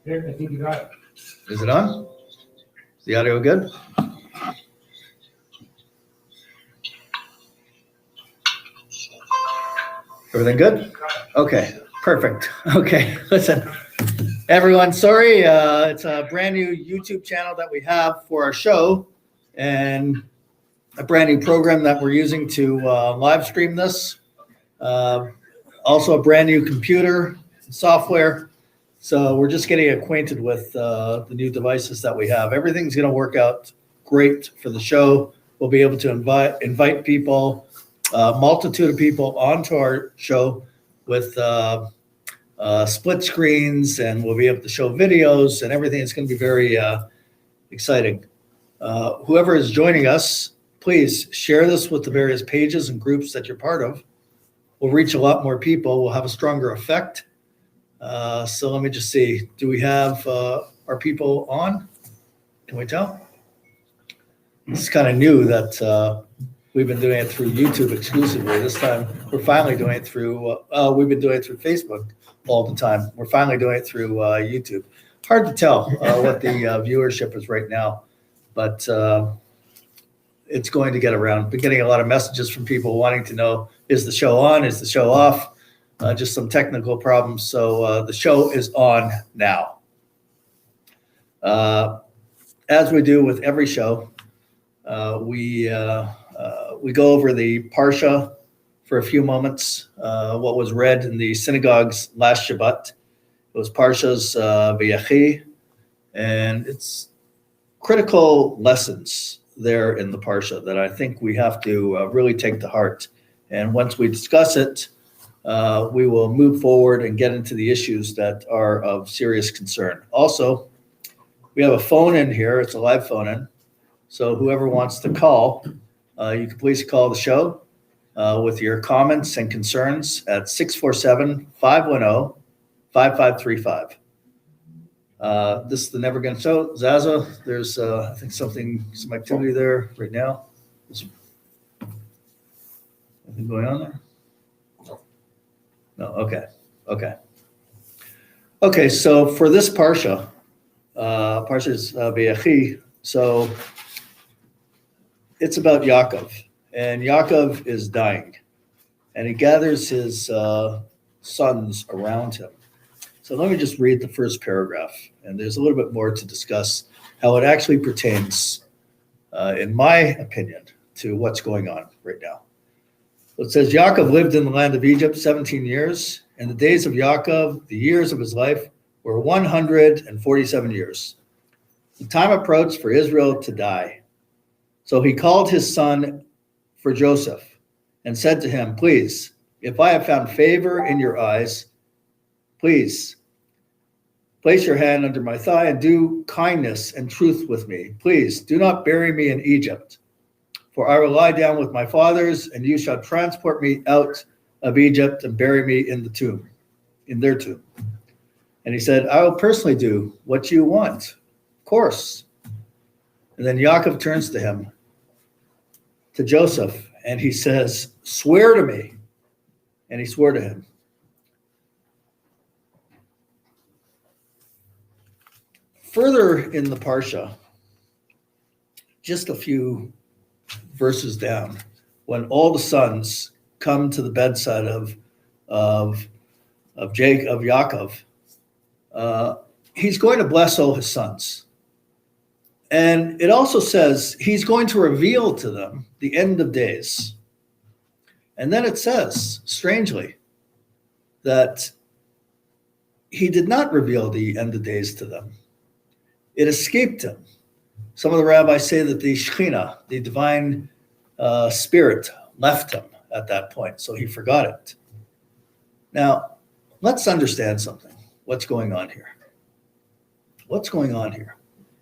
Yeah, I think you got it. Is it on? Is the audio good? Everything good? Okay, perfect. Okay, listen, everyone, sorry, it's a brand new YouTube channel that we have for our show and a brand new program that we're using to live stream this. Also a brand new computer software. So we're just getting acquainted with the new devices that we have. Everything's going to work out great for the show. We'll be able to invite people, a multitude of people onto our show with split screens, and we'll be able to show videos and everything. It's going to be very exciting. Whoever is joining us, please share this with the various pages and groups that you're part of. We'll reach a lot more people. We'll have a stronger effect. So let me just see. Do we have our people on? Can we tell? It's kind of new that we've been doing it through YouTube exclusively. This time we're finally doing it through, we've been doing it through Facebook all the time. We're finally doing it through YouTube. Hard to tell what the viewership is right now, but it's going to get around. Been getting a lot of messages from people wanting to know, is the show on? Is the show off? Just some technical problems. So the show is on now. As we do with every show, we go over the Parsha for a few moments, what was read in the synagogues last Shabbat. It was Parshas Vayechi, and it's critical lessons there in the Parsha that I think we have to really take to heart. And once we discuss it, we will move forward and get into the issues that are of serious concern. Also, we have a phone in here. It's a live phone in. So whoever wants to call, you can please call the show with your comments and concerns at 647-510-5535. This is the Never Again Show. Zaza, there's, I think some activity there right now. Anything going on there? No, okay. So for this Parsha, Parshas Vayechi, so it's about Yaakov, and Yaakov is dying, and he gathers his sons around him. So let me just read the first paragraph, and there's a little bit more to discuss how it actually pertains, in my opinion, to what's going on right now. It says, Yaakov lived in the land of Egypt 17 years, and the days of Yaakov, the years of his life, were 147 years. The time approached for Israel to die. So he called his son for Joseph and said to him, please, if I have found favor in your eyes, please place your hand under my thigh and do kindness and truth with me. Please do not bury me in Egypt. For I will lie down with my fathers, and you shall transport me out of Egypt and bury me in the tomb, in their tomb. And he said, I will personally do what you want. Of course. And then Yaakov turns to him, to Joseph, and he says, swear to me. And he swore to him. Further in the Parsha, just a few verses down, when all the sons come to the bedside of Yaakov, he's going to bless all his sons. And it also says he's going to reveal to them the end of days. And then it says, strangely, that he did not reveal the end of days to them. It escaped him. Some of the rabbis say that the Shekhinah, the divine spirit, left him at that point, so he forgot it. Now, let's understand something. What's going on here? What's going on here?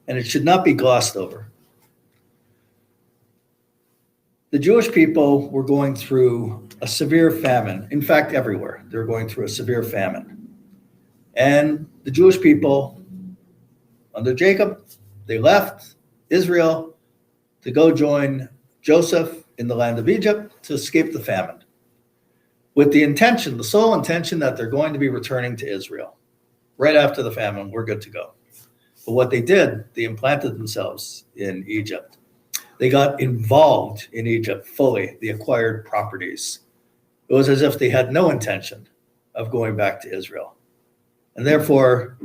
And it should not be glossed over. The Jewish people were going through a severe famine. In fact, everywhere, they're going through a severe famine. And the Jewish people, under Jacob, they left Israel to go join Joseph in the land of Egypt to escape the famine, with the intention, the sole intention, that they're going to be returning to Israel. right after the famine, we're good to go. But what they did, they implanted themselves in Egypt. They got involved in Egypt fully. They acquired properties. It was as if they had no intention of going back to Israel. And therefore,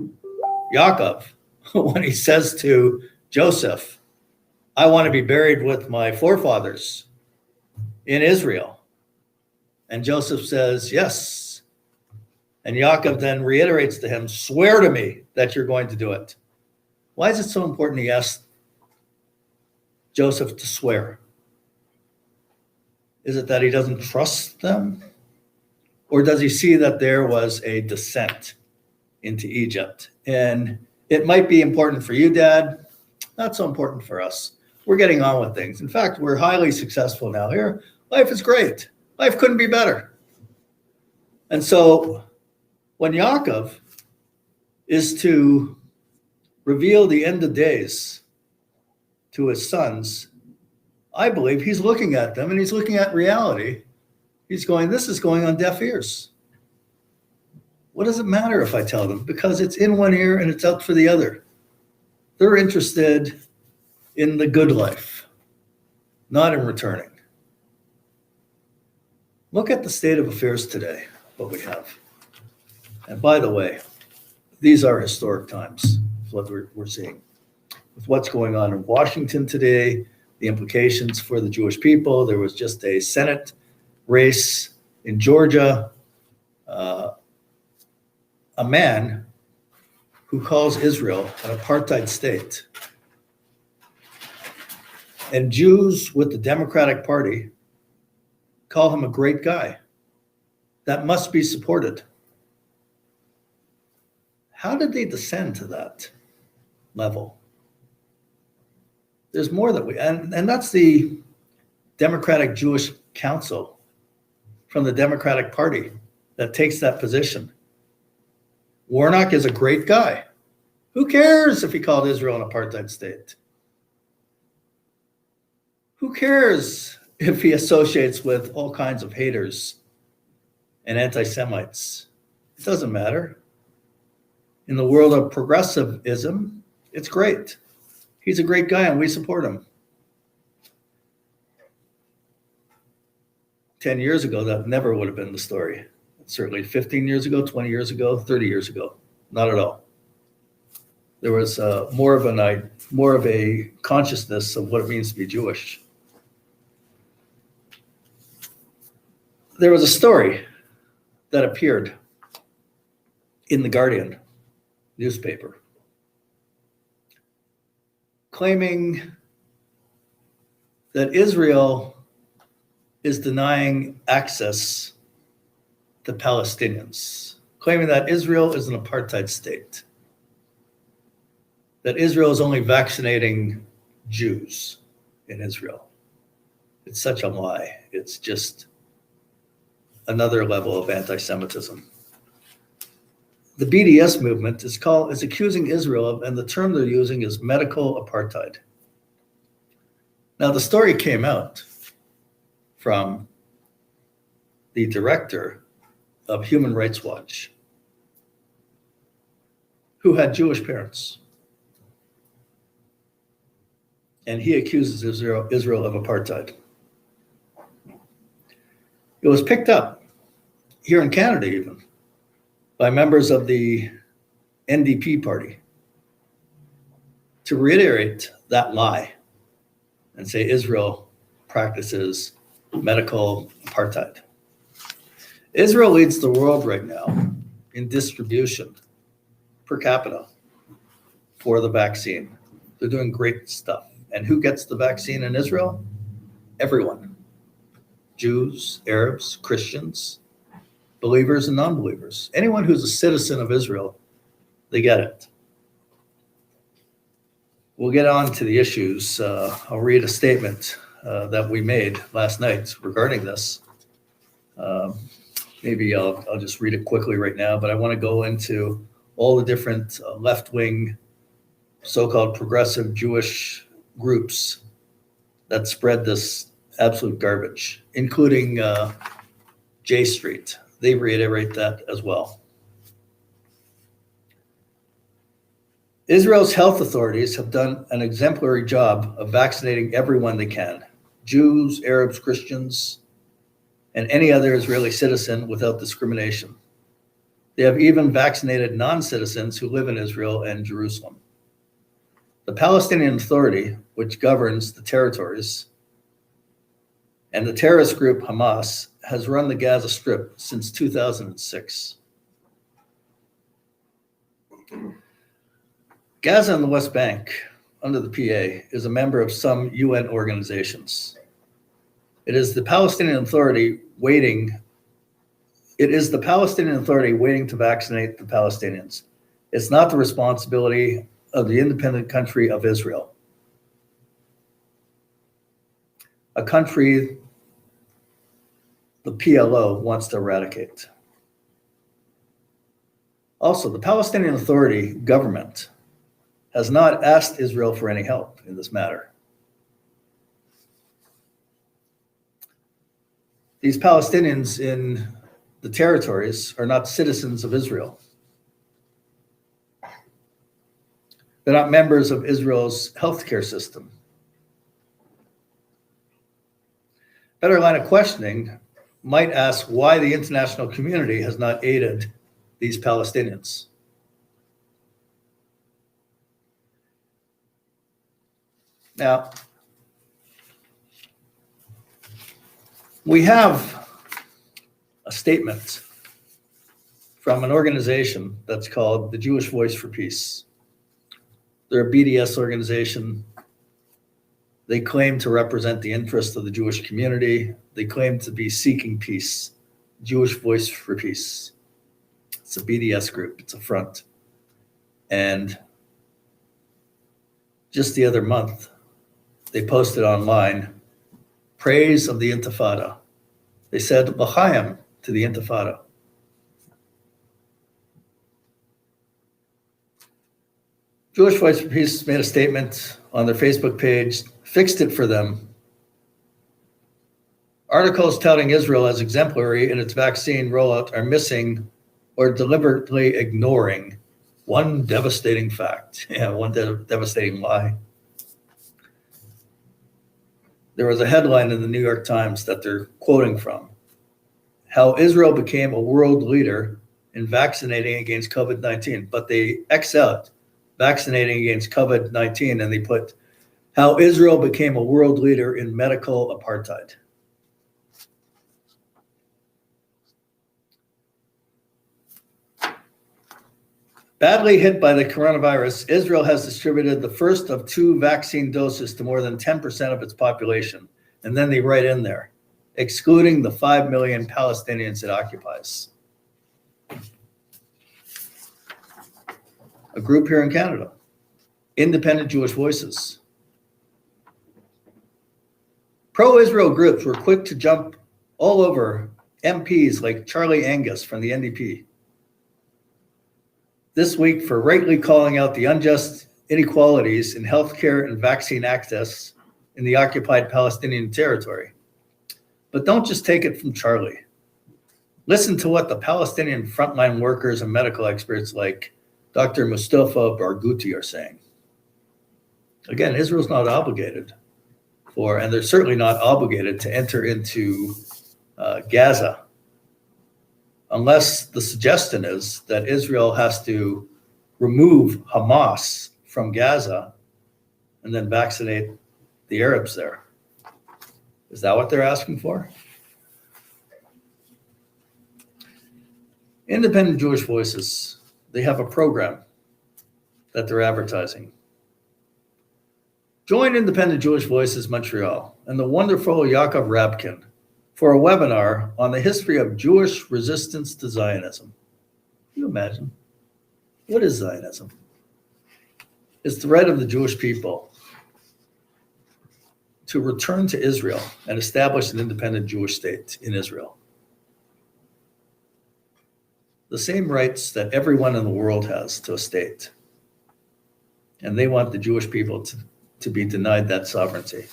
Yaakov, when he says to Joseph, I want to be buried with my forefathers in Israel. And Joseph says, yes. And Yaakov then reiterates to him, swear to me that you're going to do it. Why is it so important he asked Joseph to swear? Is it that he doesn't trust them? Or does he see that there was a descent into Egypt? And it might be important for you, Dad, not so important for us. We're getting on with things. In fact, we're highly successful now here. Life is great. Life couldn't be better. And so when Yaakov is to reveal the end of days to his sons, I believe he's looking at them and he's looking at reality. He's going, this is going on deaf ears. What does it matter if I tell them? Because it's in one ear and it's out for the other. They're interested in the good life, not in returning. Look at the state of affairs today, what we have. And by the way, these are historic times, what we're seeing. With what's going on in Washington today, the implications for the Jewish people. There was just a Senate race in Georgia. A man who calls Israel an apartheid state. And Jews with the Democratic Party call him a great guy. That must be supported. How did they descend to that level? There's more that and that's the Democratic Jewish Council from the Democratic Party that takes that position. Warnock is a great guy. Who cares if he called Israel an apartheid state? Who cares if he associates with all kinds of haters and anti-Semites? It doesn't matter. In the world of progressivism, it's great. He's a great guy and we support him. 10 years ago, that never would have been the story. Certainly 15 years ago, 20 years ago, 30 years ago, not at all. There was more of a consciousness of what it means to be Jewish. There was a story that appeared in the Guardian newspaper claiming that Israel is denying access to Palestinians, claiming that Israel is an apartheid state, that Israel is only vaccinating Jews in Israel. It's such a lie. It's just another level of anti-Semitism. The BDS movement is accusing Israel of, and the term they're using is medical apartheid. Now, the story came out from the director of Human Rights Watch, who had Jewish parents. And he accuses Israel of apartheid. It was picked up here in Canada even by members of the NDP party to reiterate that lie and say Israel practices medical apartheid. Israel leads the world right now in distribution per capita for the vaccine. They're doing great stuff. And who gets the vaccine in Israel? Everyone. Jews, Arabs, Christians, believers and non-believers. Anyone who's a citizen of Israel, they get it. We'll get on to the issues. I'll read a statement that we made last night regarding this. Maybe I'll just read it quickly right now, but I want to go into all the different left-wing, so-called progressive Jewish groups that spread this absolute garbage, including J Street. They reiterate that as well. Israel's health authorities have done an exemplary job of vaccinating everyone they can, Jews, Arabs, Christians, and any other Israeli citizen without discrimination. They have even vaccinated non-citizens who live in Israel and Jerusalem. The Palestinian Authority, which governs the territories, and the terrorist group Hamas has run the Gaza Strip since 2006. Gaza and the West Bank, under the PA, is a member of some UN organizations. It is the Palestinian Authority waiting to vaccinate the Palestinians. It's not the responsibility of the independent country of Israel, a country the PLO wants to eradicate. Also, the Palestinian Authority government has not asked Israel for any help in this matter. These Palestinians in the territories are not citizens of Israel. They're not members of Israel's healthcare system. Better line of questioning might ask why the international community has not aided these Palestinians. Now, we have a statement from an organization that's called the Jewish Voice for Peace. They're a BDS organization. They claim to represent the interests of the Jewish community. They claim to be seeking peace. Jewish Voice for Peace. It's a BDS group. It's a front. And just the other month, they posted online praise of the Intifada. They said L'chaim to the Intifada. Jewish Voice for Peace made a statement on their Facebook page, fixed it for them. Articles touting Israel as exemplary in its vaccine rollout are missing or deliberately ignoring one devastating fact. Yeah, one devastating lie. There was a headline in the New York Times that they're quoting from, how Israel became a world leader in vaccinating against COVID-19, but they X out vaccinating against COVID-19 and they put how Israel became a world leader in medical apartheid. Badly hit by the coronavirus, Israel has distributed the first of 2 vaccine doses to more than 10% of its population. And then they write in there, excluding the 5 million Palestinians it occupies. A group here in Canada, Independent Jewish Voices. Pro-Israel groups were quick to jump all over MPs like Charlie Angus from the NDP this week for rightly calling out the unjust inequalities in healthcare and vaccine access in the occupied Palestinian territory. But don't just take it from Charlie. Listen to what the Palestinian frontline workers and medical experts like Dr. Mustafa Barghouti are saying. Again, Israel's not obligated and they're certainly not obligated to enter into Gaza, unless the suggestion is that Israel has to remove Hamas from Gaza and then vaccinate the Arabs there. Is that what they're asking for? Independent Jewish Voices, they have a program that they're advertising. Join Independent Jewish Voices Montreal and the wonderful Yaakov Rabkin for a webinar on the history of Jewish resistance to Zionism. Can you imagine? What is Zionism? It's the right of the Jewish people to return to Israel and establish an independent Jewish state in Israel. The same rights that everyone in the world has to a state. And they want the Jewish people to be denied that sovereignty.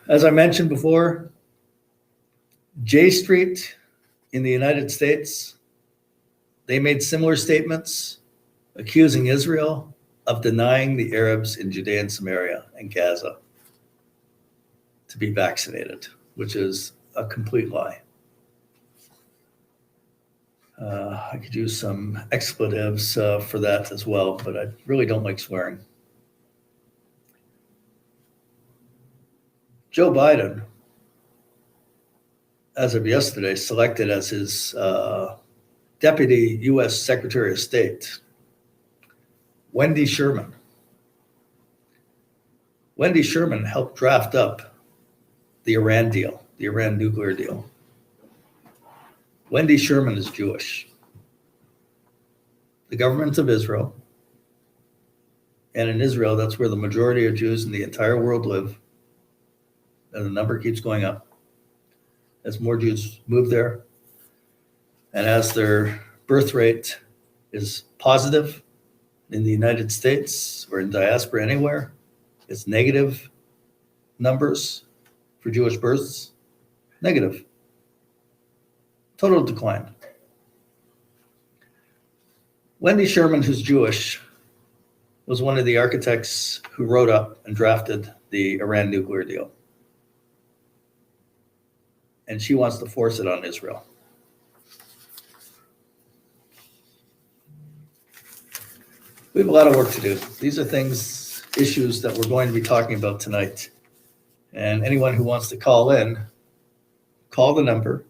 As I mentioned before, J Street in the United States they made similar statements accusing Israel of denying the Arabs in Judea and Samaria and Gaza to be vaccinated, which is a complete lie. I could use some expletives for that as well, but I really don't like swearing. Joe Biden, as of yesterday, selected as his Deputy U.S. Secretary of State Wendy Sherman. Wendy Sherman helped draft up the Iran deal, the Iran nuclear deal. Wendy Sherman is Jewish. The government of Israel, and in Israel, that's where the majority of Jews in the entire world live, and the number keeps going up as more Jews move there, and as their birth rate is positive in the United States or in diaspora anywhere, it's negative numbers for Jewish births, negative, total decline. Wendy Sherman, who's Jewish, was one of the architects who wrote up and drafted the Iran nuclear deal. And she wants to force it on Israel. We have a lot of work to do. These are issues that we're going to be talking about tonight. And anyone who wants to call in, call the number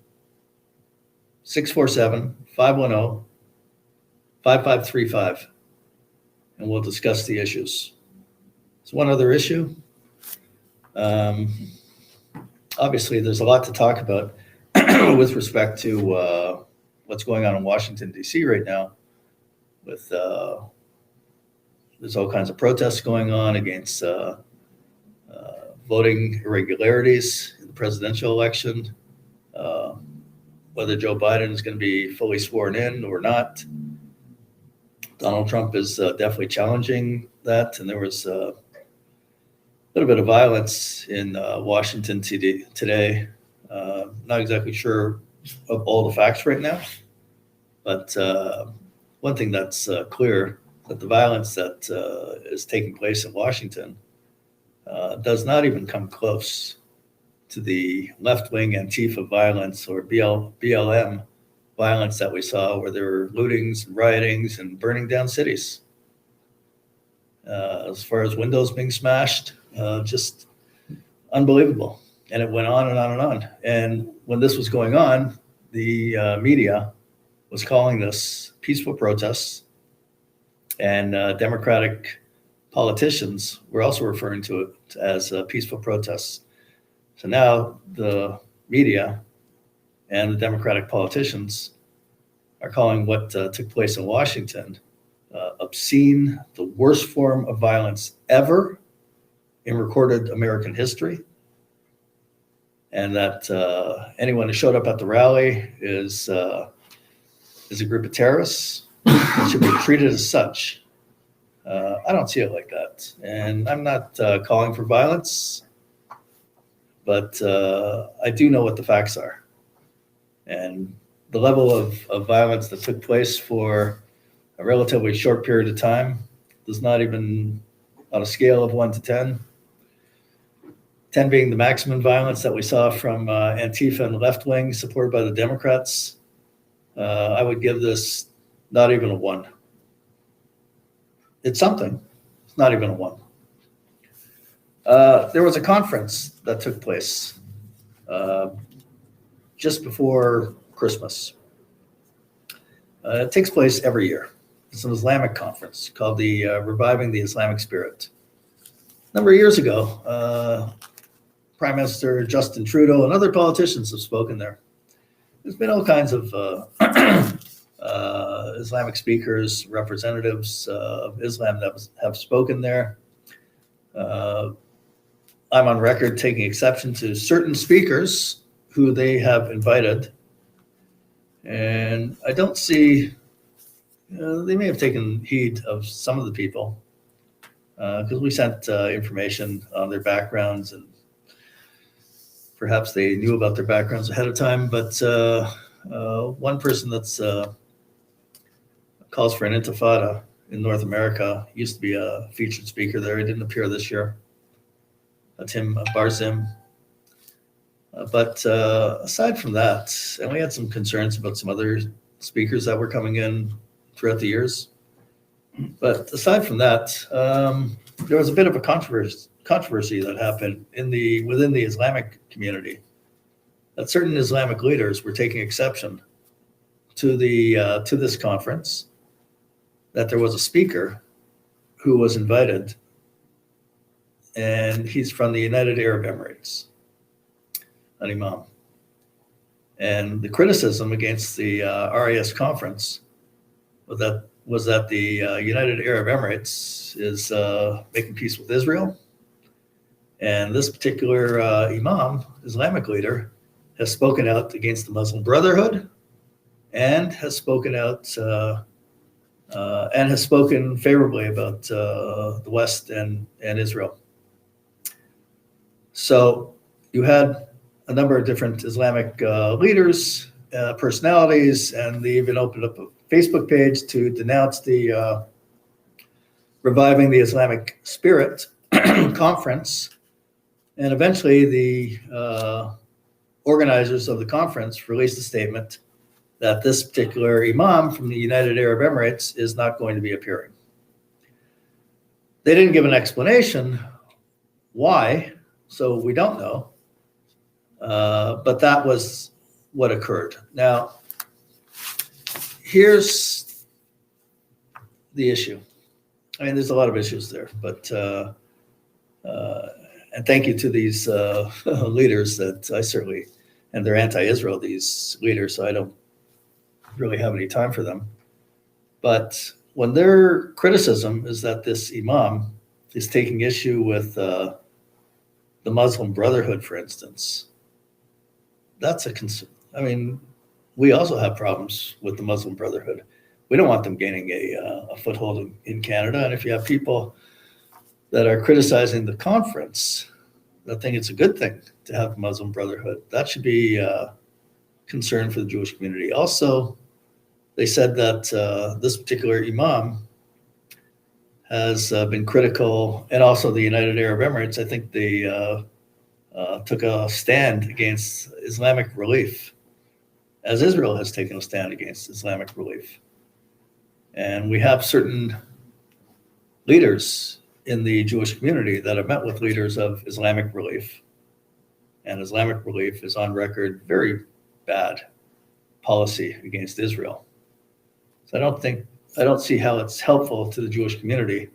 647-510-5535, and we'll discuss the issues. There's one other issue. Obviously, there's a lot to talk about with respect to what's going on in Washington, D.C. right now. With there's all kinds of protests going on against voting irregularities in the presidential election, whether Joe Biden is going to be fully sworn in or not. Donald Trump is definitely challenging that, and there was a little bit of violence in Washington today. Not exactly sure of all the facts right now, but one thing that's clear, that the violence that is taking place in Washington does not even come close to the left-wing Antifa violence or BLM violence that we saw, where there were lootings and riotings and burning down cities. As far as windows being smashed, just unbelievable. And it went on and on and on. And when this was going on, the media was calling this peaceful protests, and Democratic politicians were also referring to it as peaceful protests. So now the media and the Democratic politicians are calling what took place in Washington obscene, the worst form of violence ever in recorded American history, and that anyone who showed up at the rally is a group of terrorists and should be treated as such. I don't see it like that, and I'm not calling for violence, but I do know what the facts are, and the level of violence that took place for a relatively short period of time does not even, on a scale of 1 to 10, 10 being the maximum violence that we saw from Antifa and the left wing supported by the Democrats, I would give this not even a 1. It's something. It's not even a 1. There was a conference that took place just before Christmas. It takes place every year. It's an Islamic conference called the Reviving the Islamic Spirit. A number of years ago, Prime Minister Justin Trudeau and other politicians have spoken there. There's been all kinds of Islamic speakers, representatives of Islam that have spoken there. I'm on record taking exception to certain speakers who they have invited. And I don't see, they may have taken heed of some of the people because we sent information on their backgrounds, and perhaps they knew about their backgrounds ahead of time. But one person that's calls for an intifada in North America. He used to be a featured speaker there. He didn't appear this year. That's him, Barzim. But aside from that, and we had some concerns about some other speakers that were coming in throughout the years. But aside from that, there was a bit of a controversy that happened within the Islamic community. That certain Islamic leaders were taking exception to this conference. That there was a speaker who was invited, and he's from the United Arab Emirates, an imam. And the criticism against the RAS conference was that the United Arab Emirates is making peace with Israel. And this particular imam, Islamic leader, has spoken out against the Muslim Brotherhood and has spoken out and has spoken favorably about the West and Israel. So you had a number of different Islamic leaders, personalities, and they even opened up a Facebook page to denounce the Reviving the Islamic Spirit conference. And eventually the organizers of the conference released a statement that this particular imam from the United Arab Emirates is not going to be appearing. They didn't give an explanation why, so we don't know. But that was what occurred. Now, here's the issue. I mean, there's a lot of issues there, but and thank you to these leaders that I certainly, and they're anti-Israel, these leaders, so I don't really have any time for them. But when their criticism is that this imam is taking issue with the Muslim Brotherhood, for instance, that's a concern. I mean, we also have problems with the Muslim Brotherhood. We don't want them gaining a foothold in Canada. And if you have people that are criticizing the conference, I think it's a good thing to have Muslim Brotherhood. That should be a concern for the Jewish community. Also, they said that this particular imam has been critical, and also the United Arab Emirates, I think they took a stand against Islamic Relief, as Israel has taken a stand against Islamic Relief. And we have certain leaders in the Jewish community that have met with leaders of Islamic Relief. And Islamic Relief is on record very bad policy against Israel. So I don't see how it's helpful to the Jewish community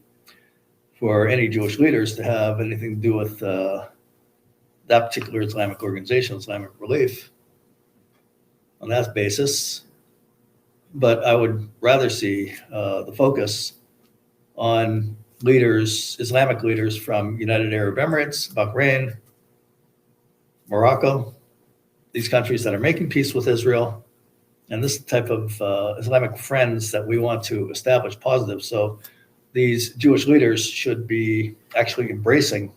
for any Jewish leaders to have anything to do with that particular Islamic organization, Islamic Relief, on that basis. But I would rather see the focus on leaders, Islamic leaders from United Arab Emirates, Bahrain, Morocco, these countries that are making peace with Israel, and this type of Islamic friends that we want to establish positive. So these Jewish leaders should be actually embracing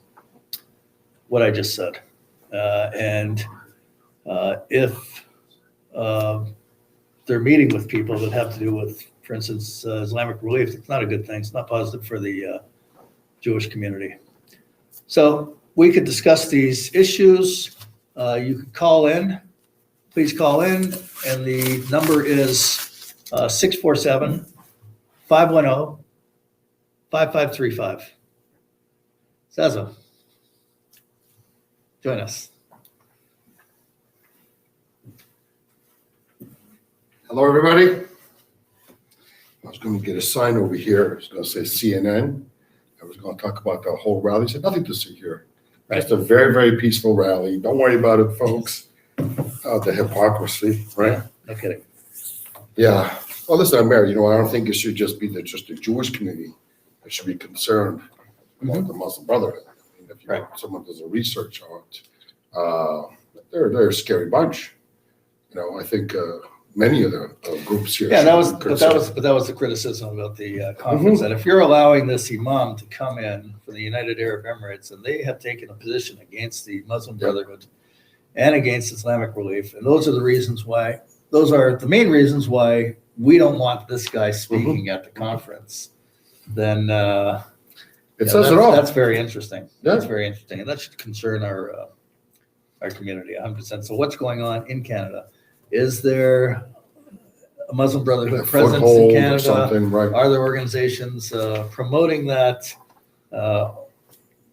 what I just said. And if they're meeting with people that have to do with, for instance, Islamic Relief, it's not a good thing. It's not positive for the Jewish community. So we could discuss these issues. You could call in. Please call in, and the number is 647-510-5535. Zazo, join us. Hello, everybody. I was going to get a sign over here. I was going to say CNN. I was going to talk about the whole rally. I said, nothing to see here. Right. Just a very, very peaceful rally. Don't worry about it, folks. The hypocrisy, right? No kidding. Yeah. Well, listen, I'm married. I don't think it should just be just the Jewish community that should be concerned about the Muslim Brotherhood. I mean, if someone does a research on it, they're a scary bunch. I think many of the groups here. Yeah, that was the criticism about the conference. That if you're allowing this imam to come in for the United Arab Emirates, and they have taken a position against the Muslim Brotherhood and against Islamic Relief, and those are the main reasons why we don't want this guy speaking at the conference, then It says it all. That's very interesting. Yeah. That's very interesting, and that should concern our community 100%. So what's going on in Canada? Is there a Muslim Brotherhood presence in Foothold or Canada? something, right? Are there organizations promoting that?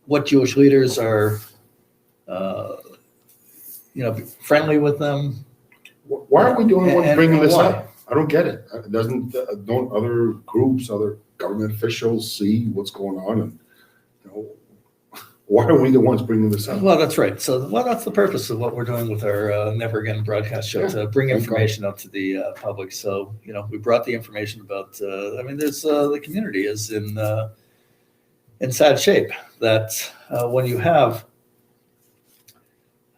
What Jewish leaders are, friendly with them? Why are we doing one And bringing this why? up? I don't get it. Don't other groups, other government officials see what's going on? And, why are we the ones bringing this up? Well, that's right. So, that's the purpose of what we're doing with our Never Again broadcast show, to bring information out to the public. So, we brought the information about, there's the community is in sad shape. That when you have,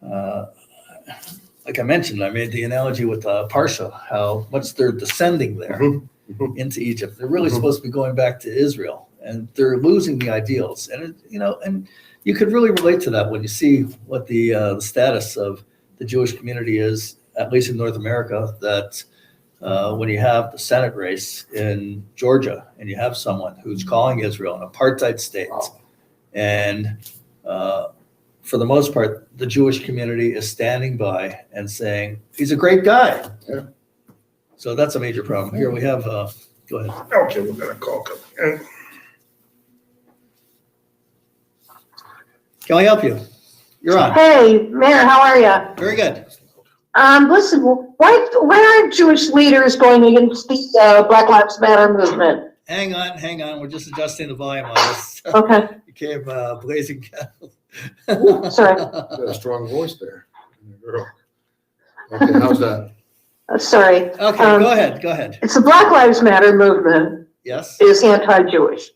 like I mentioned, I made the analogy with Parsha, how much they're descending there into Egypt. They're really supposed to be going back to Israel, and they're losing the ideals. And, and you could really relate to that when you see what the status of the Jewish community is, at least in North America, that when you have the Senate race in Georgia and you have someone who's calling Israel an apartheid state, and for the most part, the Jewish community is standing by and saying, he's a great guy. Yeah. So that's a major problem. Here we have, go ahead. Okay, we're gonna call. Can we help you? You're on. Hey, Mayor, how are you? Very good. Listen, why aren't Jewish leaders going against the Black Lives Matter movement? Hang on. We're just adjusting the volume on this. Okay, You came blazing cattle. sorry. Got a strong voice there. Girl. Okay, how's that? Sorry. Okay, go ahead. It's the Black Lives Matter movement Yes. is anti-Jewish,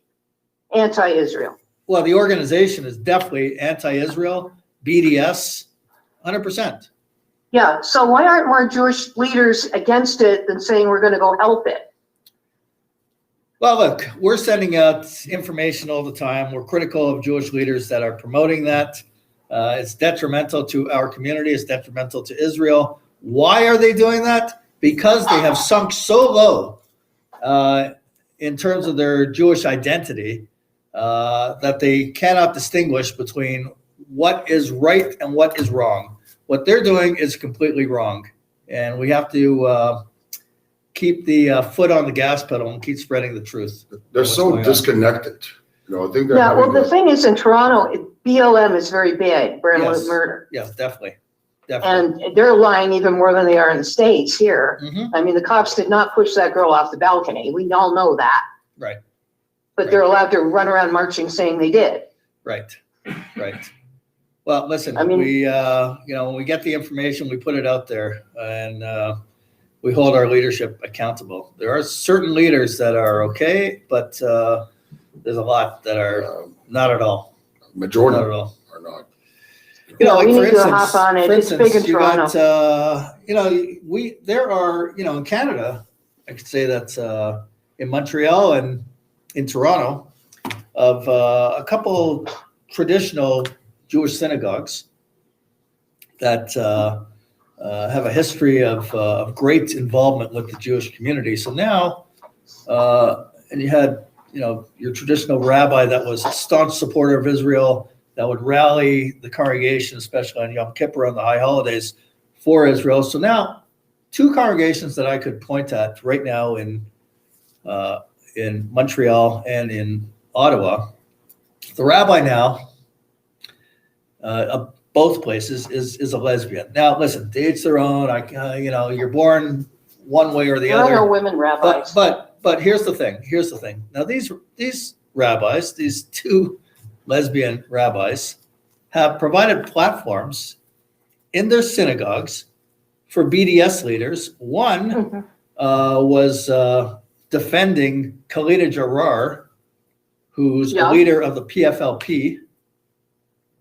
anti-Israel. Well, the organization is definitely anti-Israel, BDS, 100%. Yeah, so why aren't more Jewish leaders against it than saying we're going to go help it? Well, look, we're sending out information all the time. We're critical of Jewish leaders that are promoting that. It's detrimental to our community. It's detrimental to Israel. Why are they doing that? Because they have sunk so low in terms of their Jewish identity that they cannot distinguish between what is right and what is wrong. What they're doing is completely wrong. And we have to keep the foot on the gas pedal and keep spreading the truth. They're What's so going on? disconnected. I think they're Yeah, well, having the thing is in Toronto, BLM is very bad, Brandwood Yes. murder. Yes, definitely. And they're lying even more than they are in the States here. Mhm. I mean, the cops did not push that girl off the balcony. We all know that. Right. But they're allowed to run around marching saying they did. Right. Well, listen, I mean- we, when we get the information, we put it out there, and we hold our leadership accountable. There are certain leaders that are okay, but there's a lot that are not at all. majority Not at all. are not. Yeah, Like we for need to instance, hop on it. for It's big instance, in you got, Toronto. there are, in Canada, I could say that in Montreal and in Toronto, of a couple traditional Jewish synagogues that have a history of great involvement with the Jewish community. So now, and you had, your traditional rabbi that was a staunch supporter of Israel, that would rally the congregation, especially on Yom Kippur on the high holidays, for Israel. So now, two congregations that I could point at right now in Montreal and in Ottawa. The rabbi now, of both places, is a lesbian. Now, listen, to each their own. You're born one way or the There are other. no women rabbis. But here's the thing. Now these rabbis, these two lesbian rabbis, have provided platforms in their synagogues for BDS leaders. One Mhm. was defending Khalida Jarrar, who's Yeah. a leader of the PFLP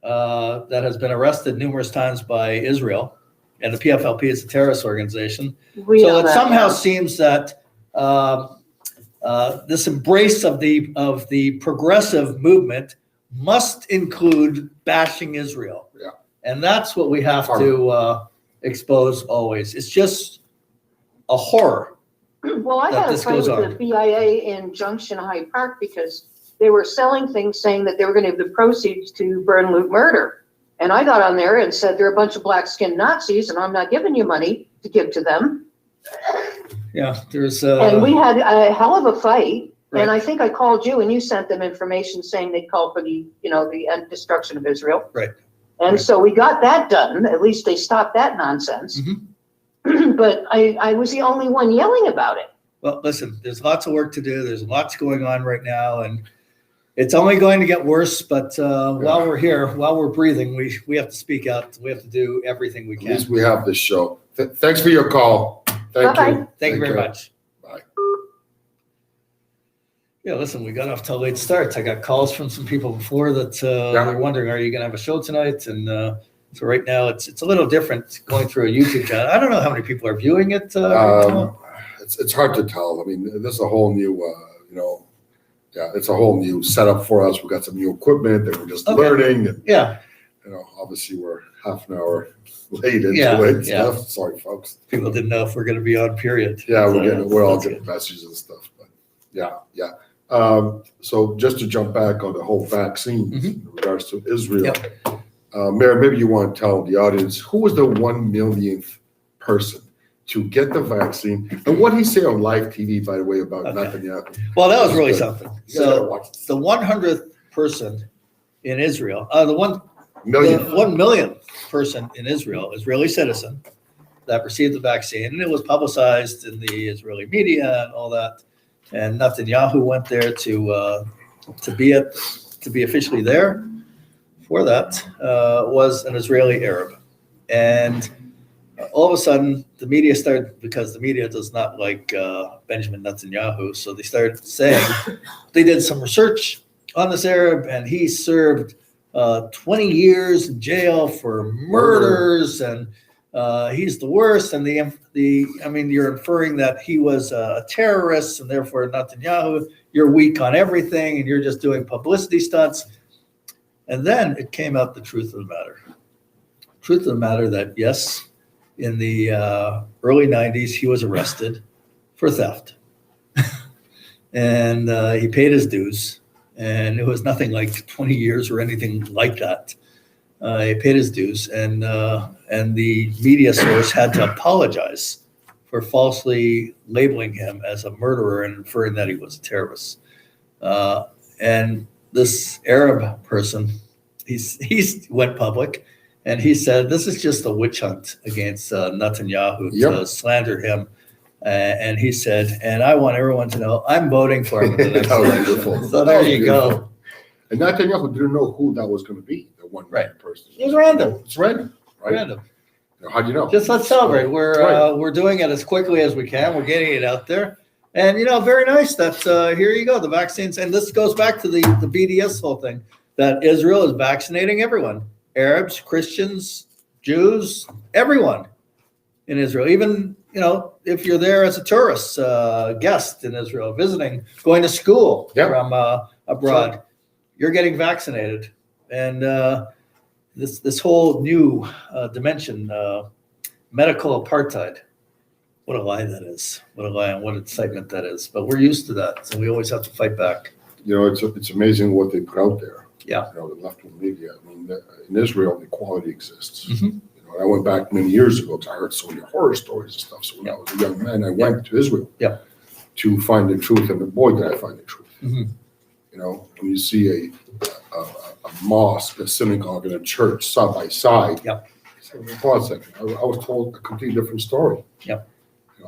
that has been arrested numerous times by Israel. And the PFLP is a terrorist organization. We So know it that somehow now. seems that this embrace of the progressive movement must include bashing Israel. Yeah. And that's what we have to expose always. It's just a horror Well, I that had a this fight goes with on. the BIA in Junction Hyde Park because they were selling things saying that they were going to give the proceeds to burn, loot, murder. And I got on there and said, they're a bunch of black-skinned Nazis and I'm not giving you money to give to them. Yeah, there's, And we had a hell of a fight. And Right. I think I called you and you sent them information saying they'd call for the, the end destruction of Israel. Right. And Right. so we got that done. At least they stopped that nonsense. But I was the only one yelling about it. well, listen, there's lots of work to do. There's lots going on right now, and it's only going to get worse. But while we're here, while we're breathing, we have to speak out. We have to do everything we At can. least we have this show. Thanks for your call. Thank Bye-bye. you. Thank you very care. much. Bye. Yeah, listen, we got off to a late start. I got calls from some people before that they're wondering, are you going to have a show tonight? And so right now it's a little different going through a YouTube channel. I don't know how many people are viewing it. Right now. It's hard to tell. I mean, this is a whole new, it's a whole new setup for us. We got some new equipment that we're just Okay. learning, and Yeah, obviously we're half an hour late into Yeah, it. And yeah. stuff. Sorry, folks. people didn't know if we're going to be on, period. Yeah, So, we're all that's getting good. messages and stuff, but yeah. So just to jump back on the whole vaccine in regards to Israel, Mayor, maybe you want to tell the audience who was the 1 millionth person to get the vaccine, and what did he say on live TV, by the way, about Okay. Netanyahu? Well, that was really something. You gotta So watch this. the 100th person in Israel, the 1 Million. millionth person in Israel, Israeli citizen, that received the vaccine, and it was publicized in the Israeli media and all that. And Netanyahu went there to be officially there for that, was an Israeli Arab. And all of a sudden, the media started, because the media does not like Benjamin Netanyahu, so they started saying they did some research on this Arab, and he served 20 years in jail for murders, and he's the worst. And you're inferring that he was a terrorist, and therefore Netanyahu, you're weak on everything, and you're just doing publicity stunts. And then it came out the truth of the matter. Truth of the matter that yes, in the early 90s, he was arrested for theft, and he paid his dues. And it was nothing like 20 years or anything like that. He paid his dues, and the media source had to apologize for falsely labeling him as a murderer and inferring that he was a terrorist. And this Arab person, he went public, and he said this is just a witch hunt against Netanyahu to slander him. And he said, and I want everyone to know I'm voting for him in the next That was election. beautiful. So That there was you beautiful. go. And Netanyahu didn't know who that was going to be, the 1 million person. It was random. It's random, right? Random. How do you know? Just let's celebrate. We're doing it as quickly as we can. We're getting it out there, and very nice that here you go, the vaccines. And this goes back to the BDS whole thing, that Israel is vaccinating everyone: Arabs, Christians, Jews, everyone in Israel. Even if you're there as a tourist guest in Israel, visiting, going to school from abroad, you're getting vaccinated, and this whole new dimension, medical apartheid. What a lie that is. What a lie, and what excitement that is. But we're used to that, so we always have to fight back. It's amazing what they put out there. Yeah. The left-wing media. I mean, in Israel, equality exists. Mhm. I went back many years ago because I heard so many horror stories and stuff. So when I was a young man, I went to Israel to find the truth, and boy, did I find the truth. Mhm. When you see a mosque, a synagogue, and a church side by side. Yep. Hold on a second. I was told a completely different story. Yep.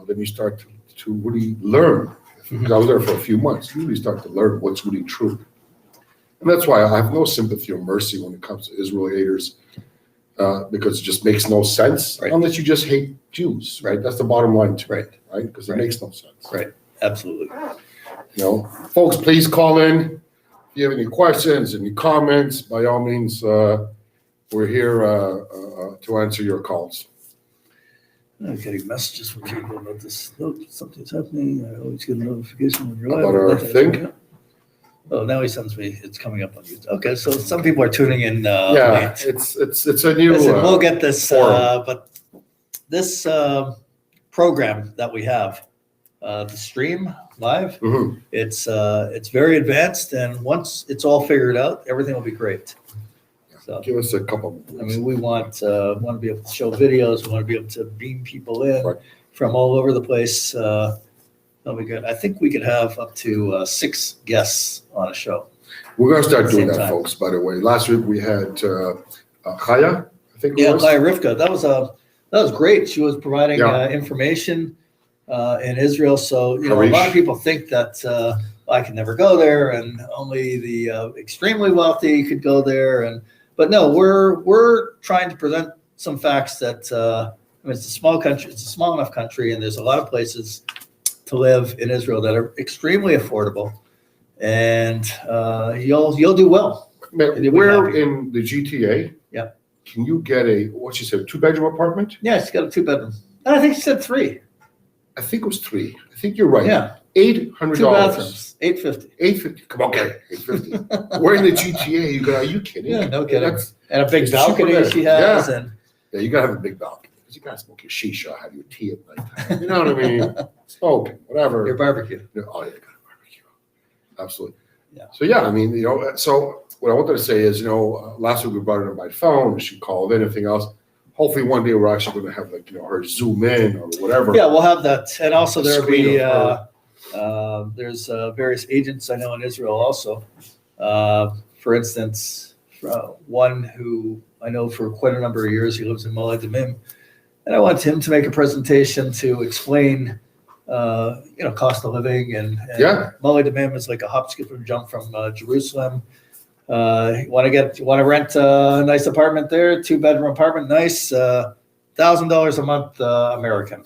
Then you start to really learn. Mhm. Because I was there for a few months. You really start to learn what's really true. And that's why I have no sympathy or mercy when it comes to Israel haters, because it just makes no sense unless you just hate Jews, right? That's the bottom line, too, right? Because it makes no sense. Right. Absolutely. Folks, please call in. If you have any questions, any comments, by all means, we're here to answer your calls. I'm getting messages from people about this. Look, something's happening. I always get a notification when you're About live. our thing? Oh, now he sends me. It's coming up on YouTube. Okay, so some people are tuning in. Yeah, late. it's a new. Listen, we'll get this, forum. but this program that we have the stream live. Mhm. It's very advanced, and once it's all figured out, everything will be great. So, Give us a couple. I mean, we want to be able to show videos. We want to be able to beam people in Right. from all over the place. That'll be good. I think we could have up to 6 guests on a show. We're gonna start doing Same that, time. folks, by the way. Last week we had Chaya, I think it Yeah, was. Chaya Rivka, that was great. She was providing Yeah. information in Israel. So, a lot Harish. of people think that I can never go there, and only the extremely wealthy could go there. But no, we're trying to present some facts that I mean, it's a small country. It's a small enough country, and there's a lot of places to live in Israel that are extremely affordable, and you'll do well. Man, You'll be where happy. in the GTA? Yeah. Can you get what you said, 2-bedroom apartment? Yeah, it's got a 2-bedroom. And I think she said 3. I think it was 3. I think you're right. Yeah, $800. 2 bathrooms, $850. $850. Come on, okay, $850. We're in the GTA. Are you kidding? Yeah, no kidding. That's, And a big It's cheaper balcony there. she has, and yeah, you gotta have a big balcony because you gotta smoke your shisha, have your tea at night. You know what I mean? Smoking, whatever. your barbecue. Oh, yeah, gotta barbecue. Absolutely. Yeah. So yeah, I mean, so what I wanted to say is, last week we brought her in by phone. She called in. Anything else? Hopefully, one day we're actually going to have her zoom in or whatever. Yeah, we'll have that, and also there'll Screen be of there's various agents I know in Israel also. For instance, one who I know for quite a number of years, he lives in Ma'ale Adumim, and I want him to make a presentation to explain, cost of living and Yeah. Ma'ale Adumim is like a hop, skip, and jump from Jerusalem. You want to rent a nice apartment there, 2-bedroom apartment, nice, $1,000 a month American.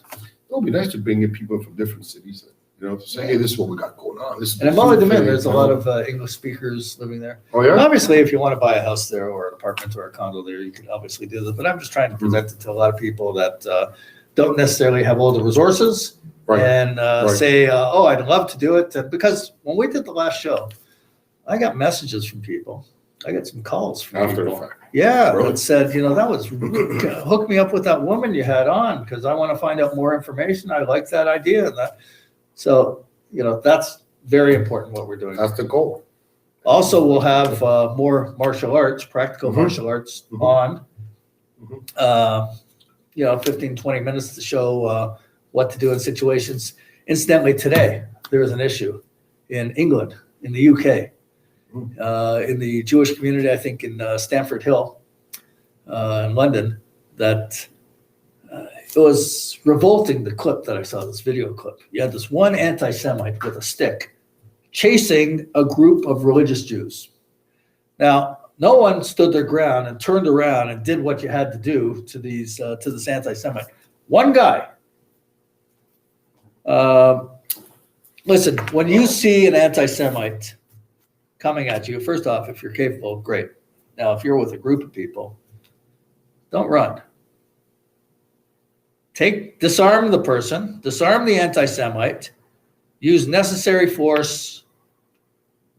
It'll be nice to bring in people from different cities, to say, hey, this is what we got going on. This is And in the Ma'ale food Adumim, thing, there's a lot of English speakers living there. Oh yeah. Obviously, if you want to buy a house there or an apartment or a condo there, you can obviously do that. But I'm just trying to present it to a lot of people that don't necessarily have all the resources Right. and Right. say, "Oh, I'd love to do it." Because when we did the last show, I got messages from people. I got some calls from After the people. fact. Yeah, Really? that said, that was hook me up with that woman you had on because I want to find out more information. I like that idea and that. So, that's very important what we're doing. That's the goal. Also, we'll have more martial arts, practical Mhm. martial arts Mhm. on. Mhm. 15, 20 minutes to show what to do in situations. Incidentally, today, there was an issue in England, in the UK, in the Jewish community, I think in Stamford Hill, in London, that it was revolting, the clip that I saw, this video clip. You had this one anti-Semite with a stick chasing a group of religious Jews. Now, no one stood their ground and turned around and did what you had to do to this anti-Semite. One guy. Listen, when you see an anti-Semite coming at you, first off, if you're capable, great. Now, if you're with a group of people, don't run. Disarm the person, disarm the anti-Semite, use necessary force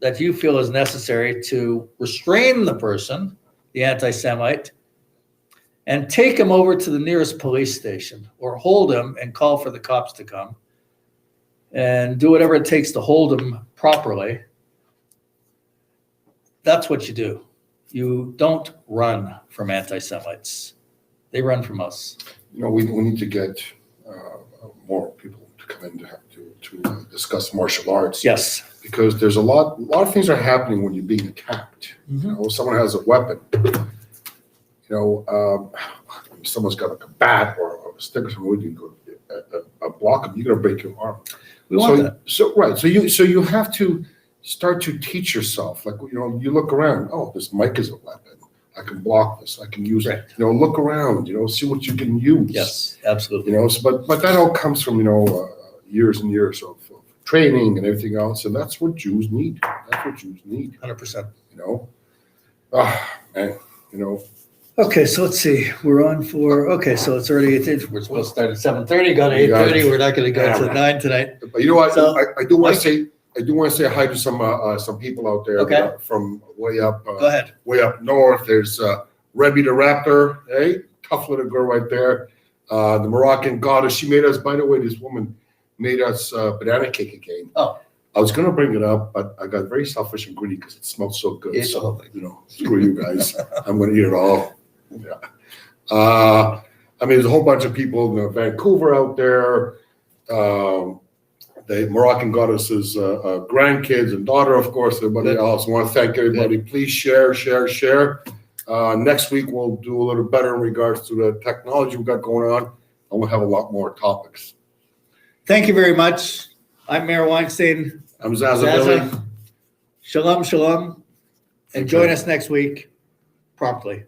that you feel is necessary to restrain the person, the anti-Semite, and take him over to the nearest police station or hold him and call for the cops to come and do whatever it takes to hold him properly. That's what you do. You don't run from anti-Semites. They run from us. We need to get more people to come in to discuss martial arts. Yes. Because there's a lot of things are happening when you're being attacked. Mhm. Someone has a weapon. Someone's got like a bat or a stick or something. When you go block them, you're gonna break your arm. We want that. So you have to start to teach yourself. Like you look around. Oh, this mic is a weapon. I can block this. I can use it. Look around. See what you can use. Yes, absolutely. But that all comes from years and years of training and everything else, and that's what Jews need. That's what Jews need. 100%. Okay, so let's see. We're on for, so it's already 8:30. We're supposed to start at 7:30, got to 8:30. We're not going to go to 9 tonight. But you know what? So, I do want to say hi to some people out there Okay. that are from way up Go ahead. way up north. There's Rebbe the Raptor, hey, tough little girl right there. The Moroccan goddess. She made us. By the way, this woman made us banana cake again. Oh. I was gonna bring it up, but I got very selfish and greedy because it smelled so good. It's So, lovely. screw you guys. I'm gonna eat it all. Yeah. I mean, there's a whole bunch of people in Vancouver out there. The Moroccan goddess's grandkids and daughter, of course, everybody else. I want to thank everybody. Please share. Next week, we'll do a little better in regards to the technology we've got going on, and we'll have a lot more topics. Thank you very much. I'm Mayor Weinstein. I'm Zaza Billy. Shalom, shalom. And join us next week promptly.